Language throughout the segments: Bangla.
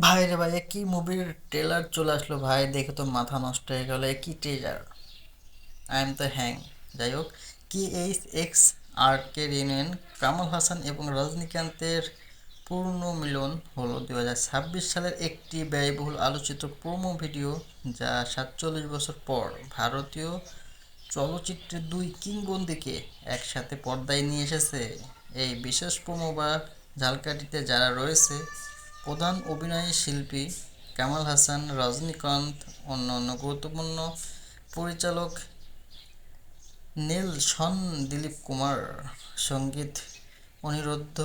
ভাই রে ভাই, এ কি মুভির ট্রেলার চলে আসলো ভাই, দেখে তো মাথা নষ্ট হয়ে গেল। এ কি ট্রেলার! আই এম তো হ্যাং। যাই হোক, কি এইচ এক্স আর কে রিউনিয়ন, কামাল হাসান এবং রজনীকান্তের পুনর্মিলন হলো 2026 সালের একটি ব্যয়বহুল আলোচিত প্রোমো ভিডিও, যা 47 বছর পর ভারতীয় চলচ্চিত্রের দুই কিংবদন্তিকে একসাথে পর্দায় নিয়ে এসেছে। এই বিশেষ প্রোমো বা ঝালকাঠিতে যারা রয়েছে: প্রধান অভিনয় শিল্পী কামাল হাসান, রজনীকান্ত, অন্যান্য গুরুত্বপূর্ণ পরিচালক নেলসন, দিলীপ কুমার, সঙ্গীত অনিরুদ্ধ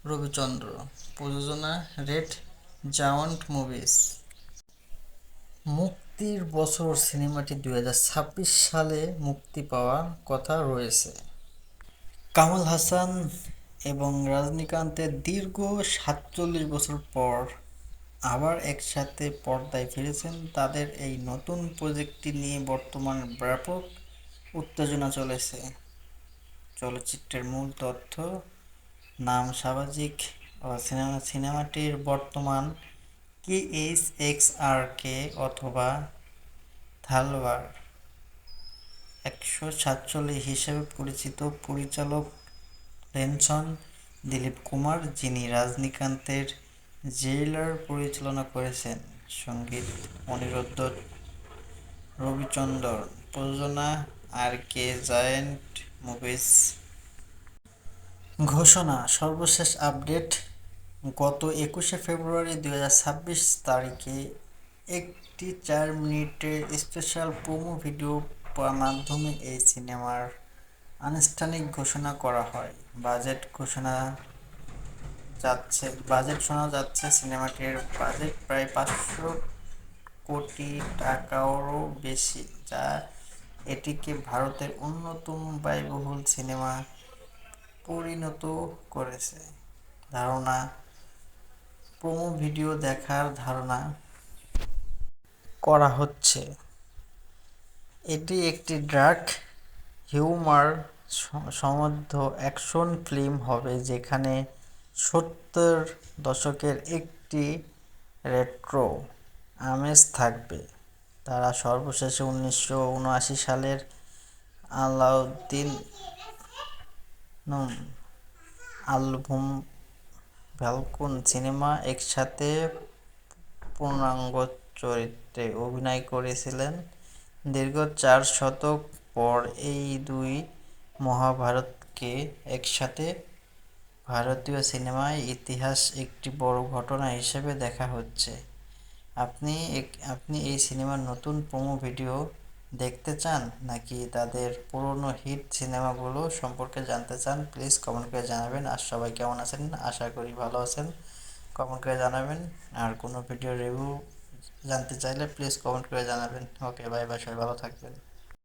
রবিচন্দ্র, প্রযোজনা রেড জায়ান্ট মুভিজ। মুক্তির বছর, সিনেমাটি 2026 সালে মুক্তি পাওয়ার কথা রয়েছে। কামাল হাসান এবং রজনীকান্তের দীর্ঘ 47 বছর পর আবার একসাথে পর্দায় ফিরেছেন। তাদের এই নতুন প্রজেক্টটি নিয়ে বর্তমান ব্যাপক উত্তেজনা চলেছে। চলচ্চিত্রের মূল তথ্য: নাম সামাজিক ও সিনেমাটির বর্তমান কি এইচ এক্স আর কে অথবা থালওয়ার 147 হিসেবে পরিচিত। পরিচালক লেনসন দিলীপ কুমার, যিনি রজনীকান্তের জেইলার পরিচালনা করেছেন। সঙ্গীত অনিরুদ্ধ রবিচন্দর, প্রযোজনা আর কে জায়ান্ট মুভিজ। ঘোষণা: সর্বশেষ আপডেট গত 21শে ফেব্রুয়ারি 2026 তারিখে একটি 4 মিনিটের স্পেশাল প্রোমো ভিডিও মাধ্যমে এই সিনেমার আনুষ্ঠানিক ঘোষণা করা হয়। বাজেট শোনা যাচ্ছে সিনেমাটির বাজেট প্রায় 500 কোটি টাকারও বেশি, যা এটিকে ভারতের অন্যতম ব্যয়বহুল সিনেমা পরিণত করেছে। ধারণা: প্রোমো ভিডিও দেখার ধারণা করা হচ্ছে এটি একটি ডার্ক হিউমার সমৃদ্ধ অ্যাকশন ফিল্ম হবে, যেখানে 70 দশকের একটি রেট্রো আমেজ থাকবে। তারা সর্বশেষে 1979 সালের আলাউদ্দিন আলবুম ভ্যালকুন সিনেমা একসাথে পূর্ণাঙ্গ চরিত্রে অভিনয় করেছিলেন। দীর্ঘ 4 দশক পর এই দুই মহাভারতকে একসাথে ভারতীয় সিনেমায় ইতিহাস একটি বড় ঘটনা হিসেবে দেখা হচ্ছে। আপনি এই সিনেমার নতুন প্রোমো ভিডিও দেখতে চান, নাকি তাদের পুরনো হিট সিনেমাগুলো সম্পর্কে জানতে চান? প্লিজ কমেন্ট করে জানাবেন। আর সবাই কেমন আছেন? আশা করি ভালো আছেন। কমেন্ট করে জানাবেন। আর কোনো ভিডিও রিভিউ জানতে চাইলে প্লিজ কমেন্ট করে জানাবেন। ওকে, বাই বাই, সবাই ভালো থাকবেন।